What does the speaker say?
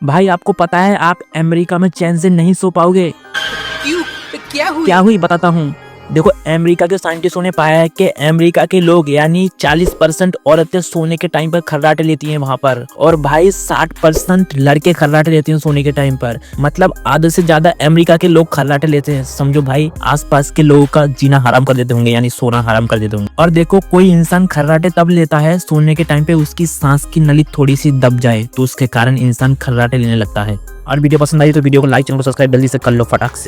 भाई आपको पता है आप अमेरिका में चैन से नहीं सो पाओगे। क्यों? क्या हुई बताता हूँ। देखो अमेरिका के साइंटिस्टों ने पाया है कि अमेरिका के लोग यानी 40% औरतें सोने के टाइम पर खर्राटे लेती हैं वहां पर, और भाई 60% लड़के खर्राटे लेते हैं सोने के टाइम पर। मतलब आधे से ज्यादा अमेरिका के लोग खर्राटे लेते हैं। समझो भाई आसपास के लोगों का जीना हराम कर देते होंगे, यानी सोना हराम कर देते होंगे। और देखो कोई इंसान खर्राटे तब लेता है सोने के टाइम पे उसकी सांस की नली थोड़ी सी दब जाए, तो उसके कारण इंसान खर्राटे लेने लगता है। और वीडियो पसंद आई तो वीडियो को लाइक, चैनल को सब्सक्राइब जल्दी से कर लो फटाक से।